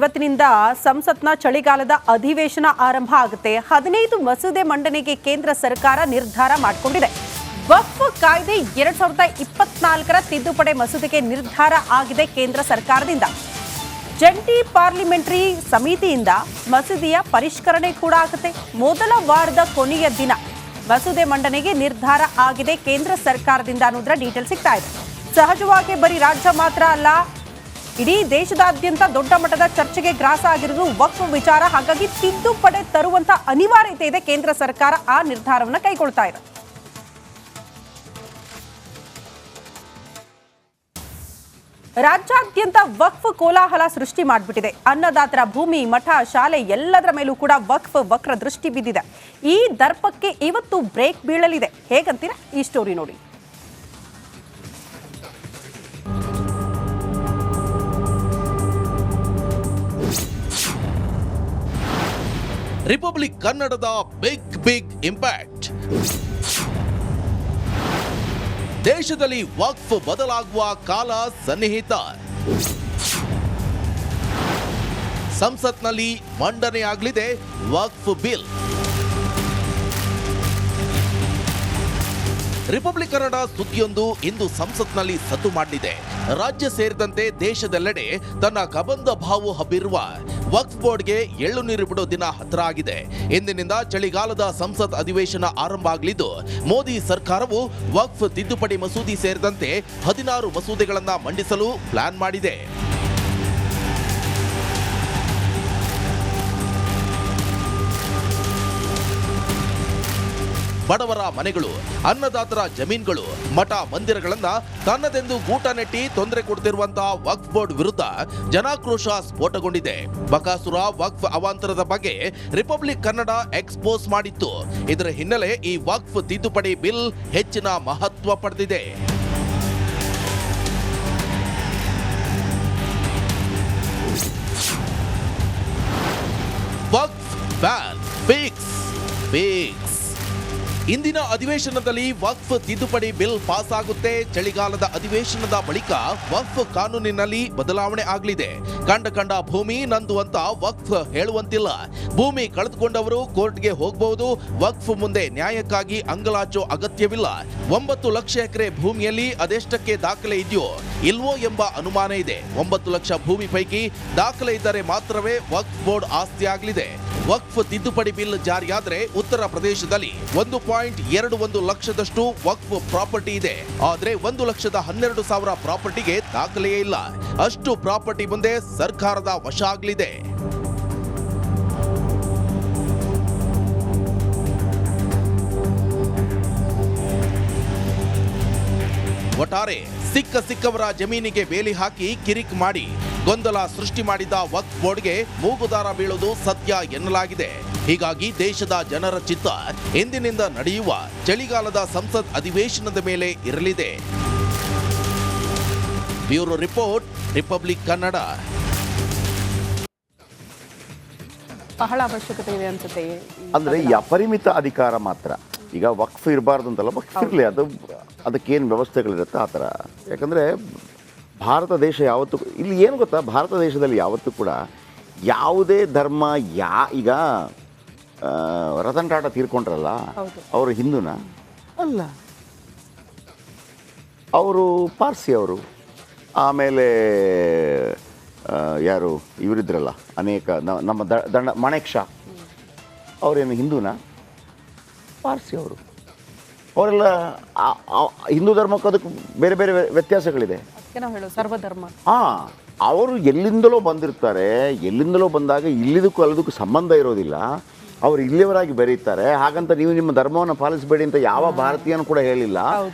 ಇವತ್ತಿನಿಂದ ಸಂಸತ್ನ ಚಳಿಗಾಲದ ಅಧಿವೇಶನ ಆರಂಭ ಆಗುತ್ತೆ. 15 ಮಸೂದೆ ಮಂಡನೆಗೆ ಕೇಂದ್ರ ಸರ್ಕಾರ ನಿರ್ಧಾರ ಮಾಡಿಕೊಂಡಿದೆ. ವಕ್ಫ್ ಕಾಯ್ದೆ 2024ರ ತಿದ್ದುಪಡಿ ಮಸೂದೆಗೆ ನಿರ್ಧಾರ ಆಗಿದೆ ಕೇಂದ್ರ ಸರ್ಕಾರದಿಂದ. ಜಂಟಿ ಪಾರ್ಲಿಮೆಂಟರಿ ಸಮಿತಿಯಿಂದ ಮಸೂದೆಯ ಪರಿಷ್ಕರಣೆ ಕೂಡ ಆಗುತ್ತೆ. ಮೊದಲ ವಾರದ ಕೊನೆಯ ದಿನ ಮಸೂದೆ ಮಂಡನೆಗೆ ನಿರ್ಧಾರ ಆಗಿದೆ ಕೇಂದ್ರ ಸರ್ಕಾರದಿಂದ ಅನ್ನೋದರ ಡೀಟೇಲ್ ಸಿಗ್ತಾ ಇದೆ. ಸಹಜವಾಗಿ ಬರೀ ರಾಜ್ಯ ಮಾತ್ರ ಅಲ್ಲ, ಇಡೀ ದೇಶದಾದ್ಯಂತ ದೊಡ್ಡ ಮಟ್ಟದ ಚರ್ಚೆಗೆ ಗ್ರಾಸ ಆಗಿರುವುದು ವಕ್ಫ್ ವಿಚಾರ. ಹಾಗಾಗಿ ತಿದ್ದುಪಡಿ ತರುವಂತ ಅನಿವಾರ್ಯತೆ ಇದೆ. ಕೇಂದ್ರ ಸರ್ಕಾರ ಆ ನಿರ್ಧಾರವನ್ನು ಕೈಗೊಳ್ತಾ ಇದೆ. ರಾಜ್ಯಾದ್ಯಂತ ವಕ್ಫ್ ಕೋಲಾಹಲ ಸೃಷ್ಟಿ ಮಾಡಿಬಿಟ್ಟಿದೆ. ಅನ್ನದಾತರ ಭೂಮಿ, ಮಠ, ಶಾಲೆ ಎಲ್ಲದರ ಮೇಲೂ ಕೂಡ ವಕ್ಫ್ ವಕ್ರ ದೃಷ್ಟಿ ಬಿದ್ದಿದೆ. ಈ ದರ್ಪಕ್ಕೆ ಇವತ್ತು ಬ್ರೇಕ್ ಬೀಳಲಿದೆ. ಹೇಗಂತೀರಾ? ಈ ಸ್ಟೋರಿ ನೋಡಿ. ರಿಪಬ್ಲಿಕ್ ಕನ್ನಡದ ಬಿಗ್ ಇಂಪ್ಯಾಕ್ಟ್. ದೇಶದಲ್ಲಿ ವಕ್ಫ್ ಬದಲಾಗುವ ಕಾಲ ಸನ್ನಿಹಿತ. ಸಂಸತ್ನಲ್ಲಿ ಮಂಡನೆಯಾಗಲಿದೆ ವಕ್ಫ್ ಬಿಲ್. ರಿಪಬ್ಲಿಕ್ ಕನ್ನಡ ಸುದ್ದಿಯೊಂದು ಇಂದು ಸಂಸತ್ನಲ್ಲಿ ಸದ್ದು ಮಾಡಲಿದೆ. ರಾಜ್ಯ ಸೇರಿದಂತೆ ದೇಶದೆಲ್ಲೆಡೆ ತನ್ನ ಕಬಂಧ ಬಾವು ಹಬ್ಬಿರುವ ವಕ್ಫ್ ಬೋರ್ಡ್ಗೆ ಎಳ್ಳು ನೀರು ಬಿಡೋ ದಿನ ಹತ್ರ ಆಗಿದೆ. ಇಂದಿನಿಂದ ಚಳಿಗಾಲದ ಸಂಸತ್ ಅಧಿವೇಶನ ಆರಂಭ ಆಗಲಿದ್ದು, ಮೋದಿ ಸರ್ಕಾರವು ವಕ್ಫ್ ತಿದ್ದುಪಡಿ ಮಸೂದೆ ಸೇರಿದಂತೆ 16 ಮಸೂದೆಗಳನ್ನು ಮಂಡಿಸಲು ಪ್ಲಾನ್ ಮಾಡಿದೆ. ಬಡವರ ಮನೆಗಳು, ಅನ್ನದಾತರ ಜಮೀನುಗಳು, ಮಠ ಮಂದಿರಗಳನ್ನ ತನ್ನದೆಂದು ಗೂಟ ನೆಟ್ಟಿ ತೊಂದರೆ ಕೊಡ್ತಿರುವಂತಹ ವಕ್ಫ್ ಬೋರ್ಡ್ ವಿರುದ್ಧ ಜನಾಕ್ರೋಶ ಸ್ಫೋಟಗೊಂಡಿದೆ. ಬಕಾಸುರ ವಕ್ಫ್ ಅವಾಂತರದ ಬಗ್ಗೆ ರಿಪಬ್ಲಿಕ್ ಕನ್ನಡ ಎಕ್ಸ್ಪೋಸ್ ಮಾಡಿತ್ತು. ಇದರ ಹಿನ್ನೆಲೆ ಈ ವಕ್ಫ್ ತಿದ್ದುಪಡಿ ಬಿಲ್ ಹೆಚ್ಚಿನ ಮಹತ್ವ ಪಡೆದಿದೆ. ವಕ್ಫ್ ಬ್ಯಾನ್ ಫಿಕ್ಸ್. ಇಂದಿನ ಅಧಿವೇಶನದಲ್ಲಿ ವಕ್ಫ್ ತಿದ್ದುಪಡಿ ಬಿಲ್ ಪಾಸ್ ಆಗುತ್ತೆ. ಚಳಿಗಾಲದ ಅಧಿವೇಶನದ ಬಳಿಕ ವಕ್ಫ್ ಕಾನೂನಿನಲ್ಲಿ ಬದಲಾವಣೆ ಆಗಲಿದೆ. ಕಂಡ ಭೂಮಿ ನಂದು ಅಂತ ವಕ್ಫ್ ಹೇಳುವಂತಿಲ್ಲ. ಭೂಮಿ ಕಳೆದುಕೊಂಡವರು ಕೋರ್ಟ್ಗೆ ಹೋಗಬಹುದು. ವಕ್ಫ್ ಮುಂದೆ ನ್ಯಾಯಕ್ಕಾಗಿ ಅಂಗಲಾಚೋ ಅಗತ್ಯವಿಲ್ಲ. 9 ಲಕ್ಷ ಎಕರೆ ಭೂಮಿಯಲ್ಲಿ ಅದೆಷ್ಟಕ್ಕೆ ದಾಖಲೆ ಇದೆಯೋ ಇಲ್ವೋ ಎಂಬ ಅನುಮಾನ ಇದೆ. 9 ಲಕ್ಷ ಭೂಮಿ ಪೈಕಿ ದಾಖಲೆ ಇದ್ದರೆ ಮಾತ್ರವೇ ವಕ್ಫ್ ಬೋರ್ಡ್ ಆಸ್ತಿ ಆಗಲಿದೆ. ವಕ್ಫ್ ತಿದ್ದುಪಡಿ ಬಿಲ್ ಜಾರಿಯಾದರೆ ಉತ್ತರ ಪ್ರದೇಶದಲ್ಲಿ 1.21 ಲಕ್ಷದಷ್ಟು ವಕ್ಫ್ ಪ್ರಾಪರ್ಟಿ ಇದೆ. ಆದರೆ 1,12,000 ಪ್ರಾಪರ್ಟಿಗೆ ದಾಖಲೆಯೇ ಇಲ್ಲ. ಅಷ್ಟು ಪ್ರಾಪರ್ಟಿ ಮುಂದೆ ಸರ್ಕಾರದ ವಶ ಆಗಲಿದೆ. ಒಟ್ಟಾರೆ ಸಿಕ್ಕವರ ಜಮೀನಿಗೆ ಬೇಲಿ ಹಾಕಿ ಕಿರಿಕ್ ಮಾಡಿ ಗೊಂದಲ ಸೃಷ್ಟಿ ಮಾಡಿದ ವಕ್ಫ್ ಬೋರ್ಡ್ಗೆ ಮೂಗುದಾರ ಬೀಳುವುದು ಸತ್ಯ ಎನ್ನಲಾಗಿದೆ. ಹೀಗಾಗಿ ದೇಶದ ಜನರ ಚಿತ್ತ ಇಂದಿನಿಂದ ನಡೆಯುವ ಚಳಿಗಾಲದ ಸಂಸತ್ ಅಧಿವೇಶನದ ಮೇಲೆ ಇರಲಿದೆ. Bureau report, republic Kannada. ಬಹಳ ಅವಶ್ಯಕತೆ ಇದೆ ಅನ್ಸುತ್ತೆ. ಅಂದ್ರೆ ಈ ಅಪರಿಮಿತ ಅಧಿಕಾರ ಮಾತ್ರ. ಈಗ ವಕ್ಫ್ ಇರಬಾರ್ದು ಅಂತಲ್ಲ, ವಕ್ಫ್ ಇರಲಿ, ಅದಕ್ಕೇನು ವ್ಯವಸ್ಥೆಗಳಿರುತ್ತೆ ಆ ಥರ. ಯಾಕಂದರೆ ಭಾರತ ದೇಶ ಯಾವತ್ತೂ, ಇಲ್ಲಿ ಏನು ಗೊತ್ತಾ, ಭಾರತ ದೇಶದಲ್ಲಿ ಯಾವತ್ತೂ ಕೂಡ ಯಾವುದೇ ಧರ್ಮ ಈಗ ರತನ್ ಟಾಟಾ ತೀರ್ಕೊಂಡ್ರಲ್ಲ, ಅವರು ಹಿಂದೂನ ಅಲ್ಲ, ಅವರು ಪಾರ್ಸಿ. ಅವರು ಆಮೇಲೆ ಯಾರು ಇವರಿದ್ರಲ್ಲ ಅನೇಕ, ನಮ್ಮ ಮಣೇಕ್ ಶಾ ಅವರೇನು ಹಿಂದೂನ ಪಾರ್ಸಿ. ಅವರೆಲ್ಲ ಹಿಂದೂ ಧರ್ಮಕ್ಕೆ ಅದಕ್ಕೆ ಬೇರೆ ಬೇರೆ ವ್ಯತ್ಯಾಸಗಳಿದೆ. ಸರ್ವಧರ್ಮ. ಅವರು ಎಲ್ಲಿಂದಲೋ ಬಂದಿರ್ತಾರೆ. ಎಲ್ಲಿಂದಲೋ ಬಂದಾಗ ಇಲ್ಲಿದಕ್ಕೂ ಅಲ್ಲದಕ್ಕೂ ಸಂಬಂಧ ಇರೋದಿಲ್ಲ. ಅವರು ಇಲ್ಲಿಯವರಾಗಿ ಬೆರೀತಾರೆ. ಹಾಗಂತ ನೀವು ನಿಮ್ಮ ಧರ್ಮವನ್ನು ಪಾಲಿಸಬೇಡಿ ಅಂತ ಯಾವ ಭಾರತೀಯನೂ ಕೂಡ ಹೇಳಿಲ್ಲ.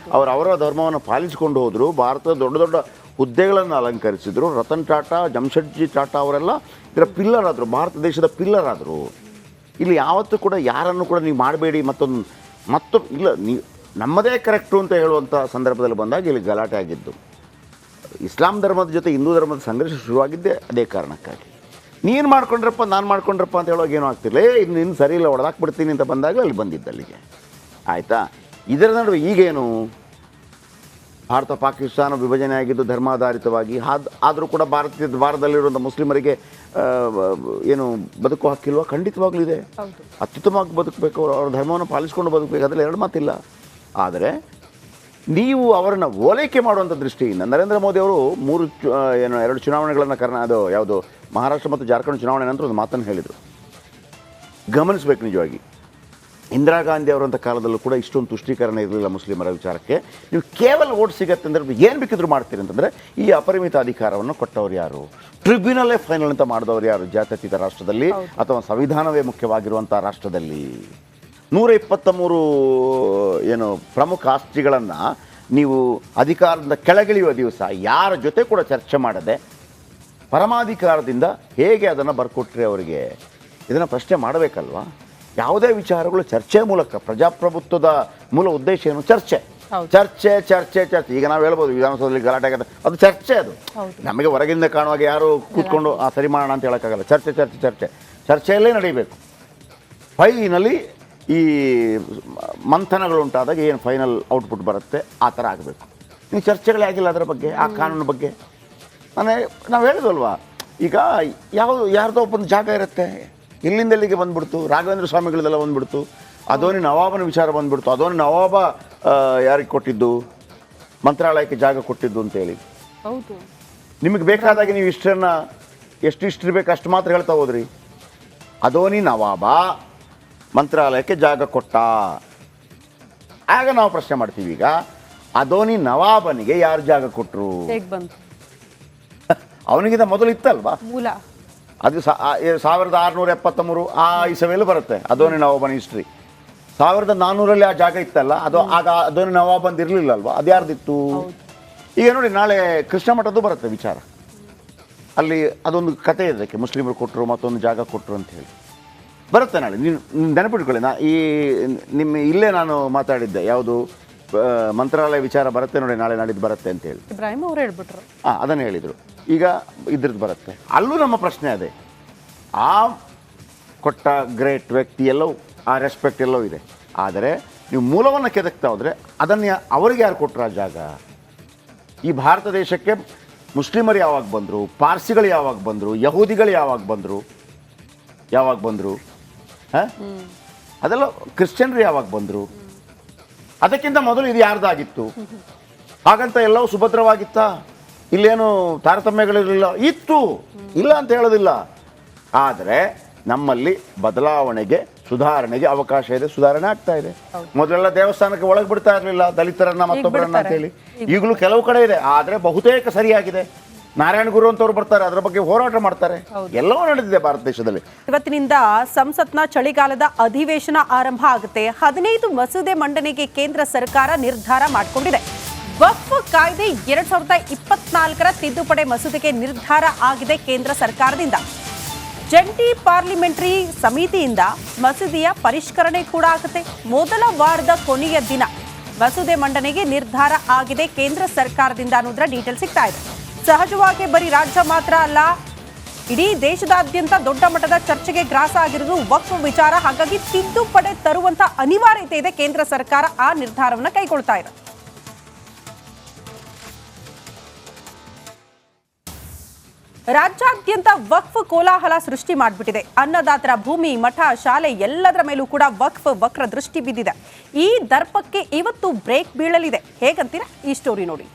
ಅವರ ಧರ್ಮವನ್ನು ಪಾಲಿಸಿಕೊಂಡು ಹೋದರು. ಭಾರತದ ದೊಡ್ಡ ದೊಡ್ಡ ಹುದ್ದೆಗಳನ್ನು ಅಲಂಕರಿಸಿದರು. ರತನ್ ಟಾಟಾ, ಜಮ್ಶೆಡ್ಜಿ ಟಾಟಾ ಅವರೆಲ್ಲ ಇದರ ಪಿಲ್ಲರ್ ಆದರು, ಭಾರತ ದೇಶದ ಪಿಲ್ಲರ್ ಆದರು. ಇಲ್ಲಿ ಯಾವತ್ತೂ ಕೂಡ ಯಾರನ್ನು ಕೂಡ ನೀವು ಮಾಡಬೇಡಿ, ಮತ್ತೊಂದು ಇಲ್ಲ, ನೀವು ನಮ್ಮದೇ ಕರೆಕ್ಟು ಅಂತ ಹೇಳುವಂಥ ಸಂದರ್ಭದಲ್ಲಿ ಬಂದಾಗ ಇಲ್ಲಿ ಗಲಾಟೆ ಆಗಿದ್ದು. ಇಸ್ಲಾಂ ಧರ್ಮದ ಜೊತೆ ಹಿಂದೂ ಧರ್ಮದ ಸಂಘರ್ಷ ಶುರುವಾಗಿದ್ದೇ ಅದೇ ಕಾರಣಕ್ಕಾಗಿ. ನೀನು ಮಾಡ್ಕೊಂಡ್ರಪ್ಪ, ನಾನು ಮಾಡ್ಕೊಂಡ್ರಪ್ಪ ಅಂತ ಹೇಳುವಾಗ ಏನೂ ಆಗ್ತಿಲ್ಲ. ಇನ್ನು ಸರಿ ಇಲ್ಲ, ಹೊಡೆದಾಕ್ಬಿಡ್ತೀನಿ ಅಂತ ಬಂದಾಗ ಅಲ್ಲಿ ಬಂದಿದ್ದು ಅಲ್ಲಿಗೆ. ಆಯಿತಾ? ಇದರ ನಡುವೆ ಈಗೇನು ಭಾರತ ಪಾಕಿಸ್ತಾನ ವಿಭಜನೆ ಆಗಿದ್ದು ಧರ್ಮಾಧಾರಿತವಾಗಿ. ಆದರೂ ಕೂಡ ಭಾರತದಲ್ಲಿರುವಂಥ ಮುಸ್ಲಿಮರಿಗೆ ಏನು ಬದುಕುವ ಹಕ್ಕಿಲ್ವಾ? ಖಂಡಿತವಾಗ್ಲೂ ಇದೆ. ಅತ್ಯುತ್ತಮವಾಗಿ ಬದುಕಬೇಕು, ಅವ್ರ ಧರ್ಮವನ್ನು ಪಾಲಿಸ್ಕೊಂಡು ಬದುಕಬೇಕು, ಅದರಲ್ಲಿ ಎರಡು ಮಾತಿಲ್ಲ. ಆದರೆ ನೀವು ಅವರನ್ನು ಓಲೈಕೆ ಮಾಡುವಂಥ ದೃಷ್ಟಿಯಿಂದ ನರೇಂದ್ರ ಮೋದಿ ಅವರು 2 ಚುನಾವಣೆಗಳನ್ನು ಅದು ಯಾವುದು ಮಹಾರಾಷ್ಟ್ರ ಮತ್ತು ಜಾರ್ಖಂಡ್ ಚುನಾವಣೆ ನಂತರ ಒಂದು ಮಾತನ್ನು ಹೇಳಿದರು. ಗಮನಿಸಬೇಕು ನಿಜವಾಗಿ. ಇಂದಿರಾ ಗಾಂಧಿ ಅವರಂಥ ಕಾಲದಲ್ಲೂ ಕೂಡ ಇಷ್ಟೊಂದು ತುಷ್ಟೀಕರಣ ಇರಲಿಲ್ಲ ಮುಸ್ಲಿಮರ ವಿಚಾರಕ್ಕೆ. ನೀವು ಕೇವಲ ಓಟ್ ಸಿಗತ್ತೆ ಅಂದರೆ ಏನು ಬೇಕಿದ್ರು ಮಾಡ್ತೀರಿ ಅಂತಂದರೆ ಈ ಅಪರಿಮಿತ ಅಧಿಕಾರವನ್ನು ಕೊಟ್ಟವ್ರು ಯಾರು? ಟ್ರಿಬ್ಯುನಲ್ಲೇ ಫೈನಲ್ ಅಂತ ಮಾಡಿದವರು ಯಾರು? ಜಾತ್ಯತೀತ ರಾಷ್ಟ್ರದಲ್ಲಿ ಅಥವಾ ಸಂವಿಧಾನವೇ ಮುಖ್ಯವಾಗಿರುವಂಥ ರಾಷ್ಟ್ರದಲ್ಲಿ 123 ಏನು ಪ್ರಮುಖ ಆಸ್ತಿಗಳನ್ನು ನೀವು ಅಧಿಕಾರದಿಂದ ಕೆಳಗಿಳಿಯುವ ದಿವಸ ಯಾರ ಜೊತೆ ಕೂಡ ಚರ್ಚೆ ಮಾಡದೆ ಪರಮಾಧಿಕಾರದಿಂದ ಹೇಗೆ ಅದನ್ನು ಬರ್ಕೊಟ್ರೆ ಅವರಿಗೆ? ಇದನ್ನು ಪ್ರಶ್ನೆ ಮಾಡಬೇಕಲ್ವಾ? ಯಾವುದೇ ವಿಚಾರಗಳು ಚರ್ಚೆ ಮೂಲಕ, ಪ್ರಜಾಪ್ರಭುತ್ವದ ಮೂಲ ಉದ್ದೇಶ ಏನು? ಚರ್ಚೆ ಚರ್ಚೆ ಚರ್ಚೆ ಚರ್ಚೆ. ಈಗ ನಾವು ಹೇಳ್ಬೋದು ವಿಧಾನಸೌಧದಲ್ಲಿ ಗಲಾಟೆ ಆಗುತ್ತೆ, ಅದು ಚರ್ಚೆ. ಅದು ನಮಗೆ ಹೊರಗಿಂದ ಕಾಣುವಾಗ ಯಾರು ಕೂತ್ಕೊಂಡು ಸರಿ ಮಾಡೋಣ ಅಂತ ಹೇಳೋಕ್ಕಾಗಲ್ಲ. ಚರ್ಚೆ ಚರ್ಚೆ ಚರ್ಚೆ ಚರ್ಚೆಯಲ್ಲೇ ನಡೀಬೇಕು. ಫೈನಲಿ ಈ ಮಂಥನಗಳು ಉಂಟಾದಾಗ ಏನು ಫೈನಲ್ ಔಟ್ಪುಟ್ ಬರುತ್ತೆ ಆ ಥರ ಆಗಬೇಕು. ನೀವು ಚರ್ಚೆಗಳೇ ಆಗಿಲ್ಲ ಅದರ ಬಗ್ಗೆ, ಆ ಕಾನೂನು ಬಗ್ಗೆ. ನಾವು ಹೇಳಿದ್ವಲ್ವಾ, ಈಗ ಯಾರ್ದೋ ಒಬ್ಬೊಂದು ಜಾಗ ಇರುತ್ತೆ, ಇಲ್ಲಿಂದಲ್ಲಿಗೆ ಬಂದ್ಬಿಡ್ತು, ರಾಘವೇಂದ್ರ ಸ್ವಾಮಿಗಳದೆಲ್ಲ ಬಂದ್ಬಿಡ್ತು, ಅದೋನಿ ನವಾಬನ ವಿಚಾರ ಬಂದ್ಬಿಡ್ತು. ಅದೋನಿ ನವಾಬ ಯಾರಿಗೆ ಕೊಟ್ಟಿದ್ದು? ಮಂತ್ರಾಲಯಕ್ಕೆ ಜಾಗ ಕೊಟ್ಟಿದ್ದು ಅಂತೇಳಿ. ಹೌದು. ನಿಮಗೆ ಬೇಕಾದಾಗೆ ನೀವು ಎಷ್ಟು ಇಷ್ಟಿರ್ಬೇಕು ಅಷ್ಟು ಮಾತ್ರ ಹೇಳ್ತಾ ಹೋದ್ರಿ. ಅದೋನಿ ನವಾಬ ಮಂತ್ರಾಲಯಕ್ಕೆ ಜಾಗ ಕೊಟ್ಟ. ಆಗ ನಾವು ಪ್ರಶ್ನೆ ಮಾಡ್ತೀವಿ, ಈಗ ಅದೋನಿ ನವಾಬನಿಗೆ ಯಾರು ಜಾಗ ಕೊಟ್ಟರು? ಅವನಿಗಿಂತ ಮೊದಲು ಇತ್ತಲ್ವಾ ಮೂಲ? ಅದು 1673 ಆ ಇಸವಿಯಲ್ಲಿ ಬರುತ್ತೆ ಅದೋನಿ ನವಾಬನ ಹಿಸ್ಟ್ರಿ. 1400 ಆ ಜಾಗ ಇತ್ತಲ್ಲ, ಅದು ಆಗ ಅದೋನಿ ನವಾಬಂದು ಇರಲಿಲ್ಲ ಅಲ್ವಾ? ಅದು ಯಾರ್ದಿತ್ತು? ಈಗ ನೋಡಿ, ನಾಳೆ ಕೃಷ್ಣ ಮಠದ್ದು ಬರುತ್ತೆ ವಿಚಾರ. ಅಲ್ಲಿ ಅದೊಂದು ಕತೆ ಇದಕ್ಕೆ, ಮುಸ್ಲಿಮರು ಕೊಟ್ಟರು ಮತ್ತೊಂದು ಜಾಗ ಕೊಟ್ಟರು ಅಂತ ಹೇಳಿ ಬರುತ್ತೆ ನಾಳೆ. ನೀನು ನೆನಪಿಟ್ಕೊಳ್ಳಿ, ನಿಮ್ಮ ಇಲ್ಲೇ ನಾನು ಮಾತಾಡಿದ್ದೆ, ಯಾವುದು ಮಂತ್ರಾಲಯ ವಿಚಾರ ಬರುತ್ತೆ ನೋಡಿ, ನಾಳೆ ನಾಡಿದ್ದು ಬರುತ್ತೆ ಅಂತ ಹೇಳಿ ಇಬ್ರಾಹಿಂ ಅವರು ಹೇಳ್ಬಿಟ್ರು. ಅದನ್ನು ಹೇಳಿದರು. ಈಗ ಇದ್ರದ್ದು ಬರುತ್ತೆ. ಅಲ್ಲೂ ನಮ್ಮ ಪ್ರಶ್ನೆ ಅದೇ, ಆ ಕೊಟ್ಟ ಗ್ರೇಟ್ ವ್ಯಕ್ತಿ ಎಲ್ಲವೂ, ಆ ರೆಸ್ಪೆಕ್ಟ್ ಎಲ್ಲವೂ ಇದೆ. ಆದರೆ ನೀವು ಮೂಲವನ್ನು ಕೆದಕ್ತಾ ಹೋದರೆ ಅದನ್ನು ಅವರಿಗೆ ಯಾರು ಕೊಟ್ಟರು ಆ ಜಾಗ? ಈ ಭಾರತ ದೇಶಕ್ಕೆ ಮುಸ್ಲಿಮರು ಯಾವಾಗ ಬಂದರು? ಪಾರ್ಸಿಗಳು ಯಾವಾಗ ಬಂದರು? ಯಹೂದಿಗಳು ಯಾವಾಗ ಬಂದರು? ಅದೆಲ್ಲ ಕ್ರಿಶ್ಚಿಯನ್ರು ಯಾವಾಗ ಬಂದರು? ಅದಕ್ಕಿಂತ ಮೊದಲು ಇದು ಯಾರ್ದಾಗಿತ್ತು? ಹಾಗಂತ ಎಲ್ಲವೂ ಸುಭದ್ರವಾಗಿತ್ತಾ? ಇಲ್ಲೇನು ತಾರತಮ್ಯಗಳಿರಲಿಲ್ಲ? ಇತ್ತು, ಇಲ್ಲ ಅಂತ ಹೇಳೋದಿಲ್ಲ. ಆದರೆ ನಮ್ಮಲ್ಲಿ ಬದಲಾವಣೆಗೆ, ಸುಧಾರಣೆಗೆ ಅವಕಾಶ ಇದೆ, ಸುಧಾರಣೆ ಆಗ್ತಾ ಇದೆ. ಮೊದಲೆಲ್ಲ ದೇವಸ್ಥಾನಕ್ಕೆ ಒಳಗೆ ಬಿಡ್ತಾ ಇರಲಿಲ್ಲ ದಲಿತರನ್ನ ಮತ್ತೊಬ್ಬರನ್ನ ಅಂತೇಳಿ. ಈಗಲೂ ಕೆಲವು ಕಡೆ ಇದೆ, ಆದರೆ ಬಹುತೇಕ ಸರಿಯಾಗಿದೆ. ನಾರಾಯಣ ಗುರು ಅಂತವ್ರು ಬರ್ತಾರೆ, ಅದರ ಬಗ್ಗೆ ಹೋರಾಟ ಮಾಡ್ತಾರೆ. ಎಲ್ಲವೂ ನಡೆದಿದೆ ಭಾರತ ದೇಶದಲ್ಲಿ. ಇವತ್ತಿನಿಂದ ಸಂಸತ್ನ ಚಳಿಗಾಲದ ಅಧಿವೇಶನ ಆರಂಭ ಆಗುತ್ತೆ. 15 ಮಸೂದೆ ಮಂಡನೆಗೆ ಕೇಂದ್ರ ಸರ್ಕಾರ ನಿರ್ಧಾರ ಮಾಡಿಕೊಂಡಿದೆ. ವಕ್ಫ್ ಕಾಯ್ದೆ 2024ರ ತಿದ್ದುಪಡಿ ಮಸೂದೆಗೆ ನಿರ್ಧಾರ ಆಗಿದೆ ಕೇಂದ್ರ ಸರ್ಕಾರದಿಂದ. ಜಂಟಿ ಪಾರ್ಲಿಮೆಂಟರಿ ಸಮಿತಿಯಿಂದ ಮಸೂದೆಯ ಪರಿಷ್ಕರಣೆ ಕೂಡ ಆಗುತ್ತೆ. ಮೊದಲ ವಾರದ ಕೊನೆಯ ದಿನ ಮಸೂದೆ ಮಂಡನೆಗೆ ನಿರ್ಧಾರ ಆಗಿದೆ ಕೇಂದ್ರ ಸರ್ಕಾರದಿಂದ ಅನ್ನೋದರ ಡೀಟೇಲ್ ಸಿಗ್ತಾ ಇದೆ. ಸಹಜವಾಗಿ ಬರೀ ರಾಜ್ಯ ಮಾತ್ರ ಅಲ್ಲ, ಇಡೀ ದೇಶದಾದ್ಯಂತ ದೊಡ್ಡ ಮಟ್ಟದ ಚರ್ಚೆಗೆ ಗ್ರಾಸ ಆಗಿರೋದು ವಕ್ಫ್ ವಿಚಾರ. ಹಾಗಾಗಿ ತಿದ್ದುಪಡಿ ತರುವಂತ ಅನಿವಾರ್ಯತೆ ಇದೆ. ಕೇಂದ್ರ ಸರ್ಕಾರ ಆ ನಿರ್ಧಾರವನ್ನು ಕೈಗೊಳ್ತಾ ಇದೆ. ರಾಜ್ಯಾದ್ಯಂತ ವಕ್ಫ್ ಕೋಲಾಹಲ ಸೃಷ್ಟಿ ಮಾಡಿಬಿಟ್ಟಿದೆ. ಅನ್ನದಾತರ ಭೂಮಿ, ಮಠ, ಶಾಲೆ ಎಲ್ಲದರ ಮೇಲೂ ಕೂಡ ವಕ್ಫ್ ವಕ್ರ ದೃಷ್ಟಿ ಬಿದ್ದಿದೆ. ಈ ದರ್ಪಕ್ಕೆ ಇವತ್ತು ಬ್ರೇಕ್ ಬೀಳಲಿದೆ. ಹೇಗಂತೀರಾ? ಈ ಸ್ಟೋರಿ ನೋಡಿ.